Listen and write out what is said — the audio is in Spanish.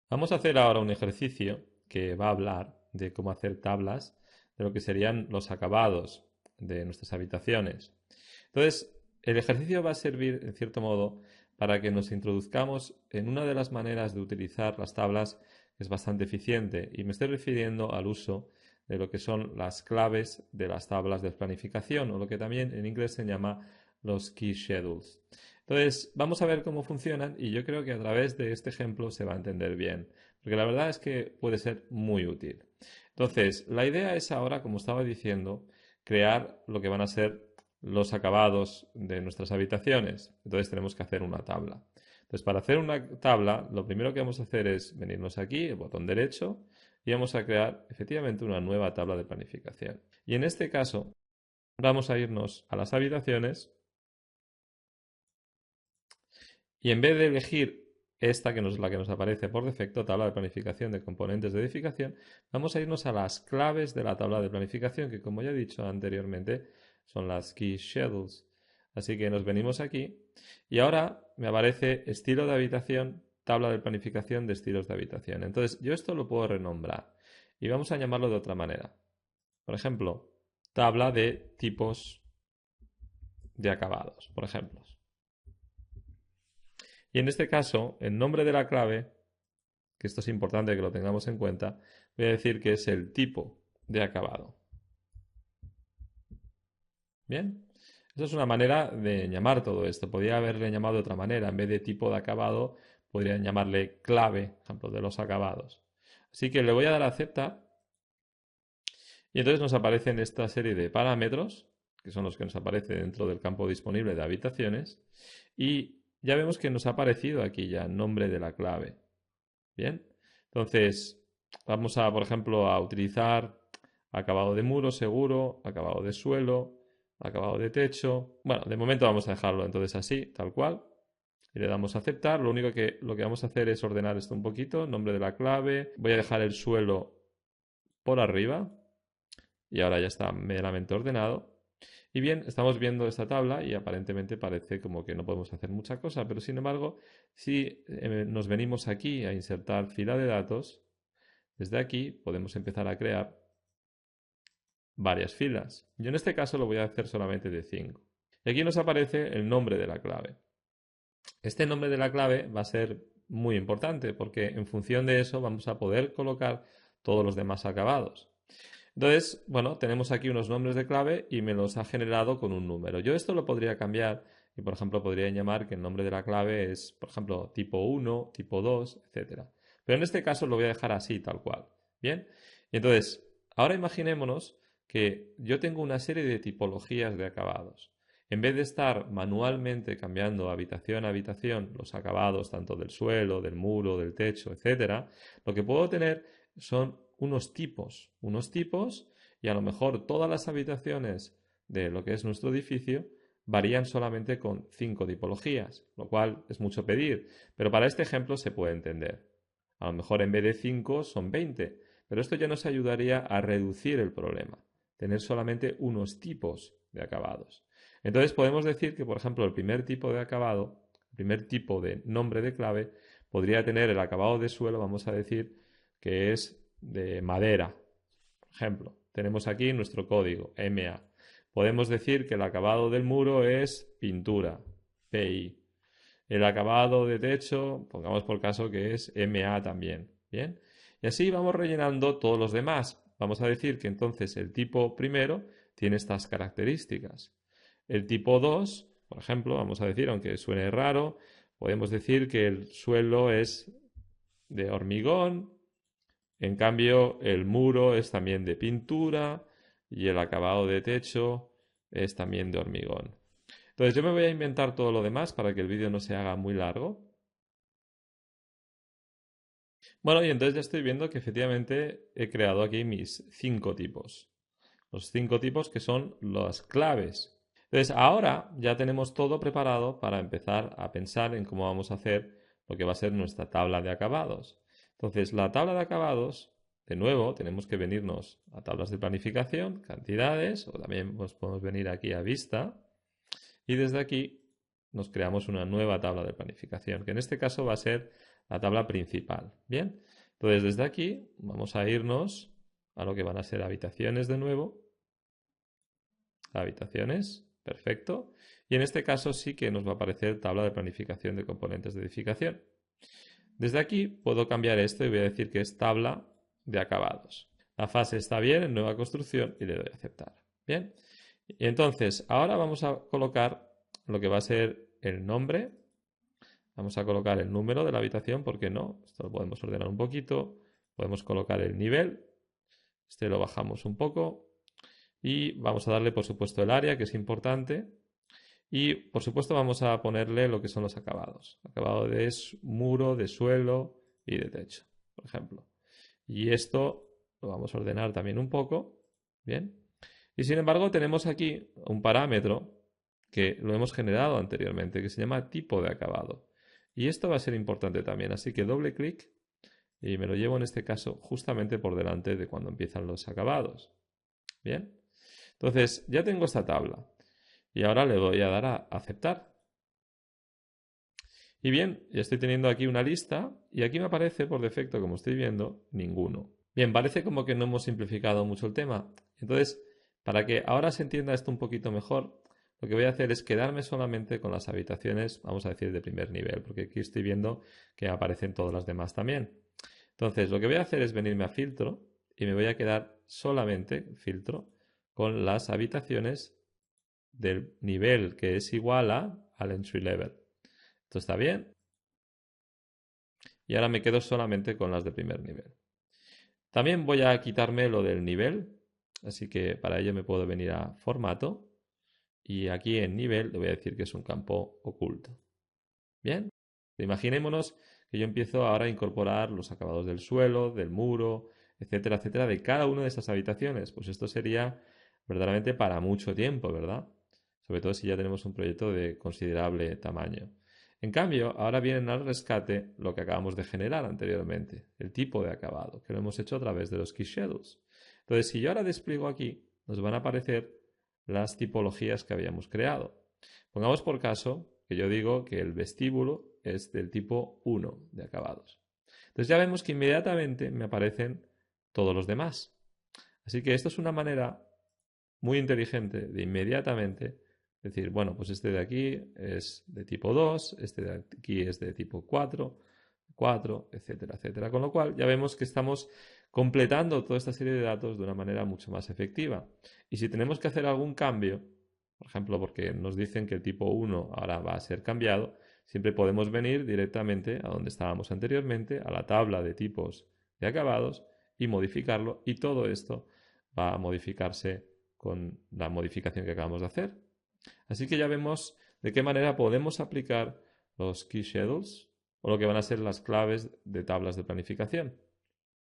Vamos a hacer ahora un ejercicio que va a hablar de cómo hacer tablas de lo que serían los acabados de nuestras habitaciones. Entonces, el ejercicio va a servir, en cierto modo, para que nos introduzcamos en una de las maneras de utilizar las tablas que es bastante eficiente, y me estoy refiriendo al uso de lo que son las claves de las tablas de planificación, o lo que también en inglés se llama los key schedules. Entonces, vamos a ver cómo funcionan y yo creo que a través de este ejemplo se va a entender bien, porque la verdad es que puede ser muy útil. Entonces, la idea es ahora, como estaba diciendo, crear lo que van a ser los acabados de nuestras habitaciones. Entonces tenemos que hacer una tabla. Entonces, para hacer una tabla, lo primero que vamos a hacer es venirnos aquí, el botón derecho, y vamos a crear efectivamente una nueva tabla de planificación. Y en este caso, vamos a irnos a las habitaciones y en vez de elegir esta, que es la que nos aparece por defecto, tabla de planificación de componentes de edificación, vamos a irnos a las claves de la tabla de planificación, que como ya he dicho anteriormente, son las key schedules. Así que nos venimos aquí y ahora me aparece estilo de habitación, tabla de planificación de estilos de habitación. Entonces yo esto lo puedo renombrar y vamos a llamarlo de otra manera. Por ejemplo, tabla de tipos de acabados, por ejemplo. Y en este caso, el nombre de la clave, que esto es importante que lo tengamos en cuenta, voy a decir que es el tipo de acabado. Bien, esa es una manera de llamar todo esto. Podría haberle llamado de otra manera. En vez de tipo de acabado, podrían llamarle clave, ejemplo, de los acabados. Así que le voy a dar a aceptar y entonces nos aparecen esta serie de parámetros, que son los que nos aparece dentro del campo disponible de habitaciones, y ya vemos que nos ha aparecido aquí ya el nombre de la clave. Bien, entonces vamos a, por ejemplo, a utilizar acabado de muro seguro, acabado de suelo, acabado de techo. Bueno, de momento vamos a dejarlo entonces así, tal cual. Y le damos a aceptar. Lo que vamos a hacer es ordenar esto un poquito, nombre de la clave. Voy a dejar el suelo por arriba y ahora ya está medianamente ordenado. Y bien, estamos viendo esta tabla y aparentemente parece como que no podemos hacer mucha cosa, pero sin embargo, si nos venimos aquí a insertar fila de datos, desde aquí podemos empezar a crear varias filas. Yo en este caso lo voy a hacer solamente de 5. Y aquí nos aparece el nombre de la clave. Este nombre de la clave va a ser muy importante porque en función de eso vamos a poder colocar todos los demás acabados. Entonces, bueno, tenemos aquí unos nombres de clave y me los ha generado con un número. Yo esto lo podría cambiar y, por ejemplo, podría llamar que el nombre de la clave es, por ejemplo, tipo 1, tipo 2, etcétera. Pero en este caso lo voy a dejar así, tal cual. ¿Bien? Y entonces, ahora imaginémonos que yo tengo una serie de tipologías de acabados. En vez de estar manualmente cambiando habitación a habitación los acabados tanto del suelo, del muro, del techo, etcétera, lo que puedo tener son unos tipos y a lo mejor todas las habitaciones de lo que es nuestro edificio varían solamente con 5 tipologías, lo cual es mucho pedir, pero para este ejemplo se puede entender. A lo mejor en vez de 5 son 20, pero esto ya nos ayudaría a reducir el problema, tener solamente unos tipos de acabados. Entonces podemos decir que, por ejemplo, el primer tipo de acabado, el primer tipo de nombre de clave, podría tener el acabado de suelo, vamos a decir, que es de madera. Por ejemplo, tenemos aquí nuestro código MA. Podemos decir que el acabado del muro es pintura, PI. El acabado de techo, pongamos por caso que es MA también. Bien. Y así vamos rellenando todos los demás. Vamos a decir que entonces el tipo primero tiene estas características. El tipo 2, por ejemplo, vamos a decir, aunque suene raro, podemos decir que el suelo es de hormigón, en cambio el muro es también de pintura y el acabado de techo es también de hormigón. Entonces yo me voy a inventar todo lo demás para que el vídeo no se haga muy largo. Bueno, y entonces ya estoy viendo que efectivamente he creado aquí mis 5 tipos. Los 5 tipos que son las claves. Entonces ahora ya tenemos todo preparado para empezar a pensar en cómo vamos a hacer lo que va a ser nuestra tabla de acabados. Entonces la tabla de acabados, de nuevo, tenemos que venirnos a tablas de planificación, cantidades, o también nos podemos venir aquí a vista y desde aquí nos creamos una nueva tabla de planificación, que en este caso va a ser la tabla principal. Bien, entonces desde aquí vamos a irnos a lo que van a ser habitaciones de nuevo. Habitaciones, perfecto. Y en este caso sí que nos va a aparecer tabla de planificación de componentes de edificación. Desde aquí puedo cambiar esto y voy a decir que es tabla de acabados. La fase está bien en nueva construcción y le doy a aceptar. Bien, y entonces ahora vamos a colocar lo que va a ser el nombre. Vamos a colocar el número de la habitación, ¿por qué no? Esto lo podemos ordenar un poquito. Podemos colocar el nivel. Este lo bajamos un poco. Y vamos a darle, por supuesto, el área, que es importante. Y, por supuesto, vamos a ponerle lo que son los acabados. Acabado de muro, de suelo y de techo, por ejemplo. Y esto lo vamos a ordenar también un poco. Bien. Y, sin embargo, tenemos aquí un parámetro que lo hemos generado anteriormente, que se llama tipo de acabado. Y esto va a ser importante también. Así que doble clic y me lo llevo en este caso justamente por delante de cuando empiezan los acabados. Bien. Entonces, ya tengo esta tabla y ahora le voy a dar a aceptar. Y bien, ya estoy teniendo aquí una lista y aquí me aparece por defecto, como estoy viendo, ninguno. Bien, parece como que no hemos simplificado mucho el tema. Entonces, para que ahora se entienda esto un poquito mejor, lo que voy a hacer es quedarme solamente con las habitaciones, vamos a decir, de primer nivel, porque aquí estoy viendo que aparecen todas las demás también. Entonces, lo que voy a hacer es venirme a filtro y me voy a quedar solamente, filtro, con las habitaciones del nivel que es igual al entry level. ¿Esto está bien? Y ahora me quedo solamente con las de primer nivel. También voy a quitarme lo del nivel, así que para ello me puedo venir a formato y aquí en nivel le voy a decir que es un campo oculto. Bien, imaginémonos que yo empiezo ahora a incorporar los acabados del suelo, del muro, etcétera, etcétera, de cada una de esas habitaciones. Pues esto sería verdaderamente para mucho tiempo, ¿verdad? Sobre todo si ya tenemos un proyecto de considerable tamaño. En cambio, ahora vienen al rescate lo que acabamos de generar anteriormente, el tipo de acabado, que lo hemos hecho a través de los key schedules. Entonces, si yo ahora despliego aquí, nos van a aparecer las tipologías que habíamos creado. Pongamos por caso que yo digo que el vestíbulo es del tipo 1 de acabados. Entonces ya vemos que inmediatamente me aparecen todos los demás. Así que esto es una manera muy inteligente de inmediatamente decir, bueno, pues este de aquí es de tipo 2, este de aquí es de tipo 4, 4, etcétera, etcétera. Con lo cual ya vemos que estamos completando toda esta serie de datos de una manera mucho más efectiva. Y si tenemos que hacer algún cambio, por ejemplo, porque nos dicen que el tipo 1 ahora va a ser cambiado, siempre podemos venir directamente a donde estábamos anteriormente, a la tabla de tipos de acabados y modificarlo. Y todo esto va a modificarse con la modificación que acabamos de hacer. Así que ya vemos de qué manera podemos aplicar los key schedules o lo que van a ser las claves de tablas de planificación.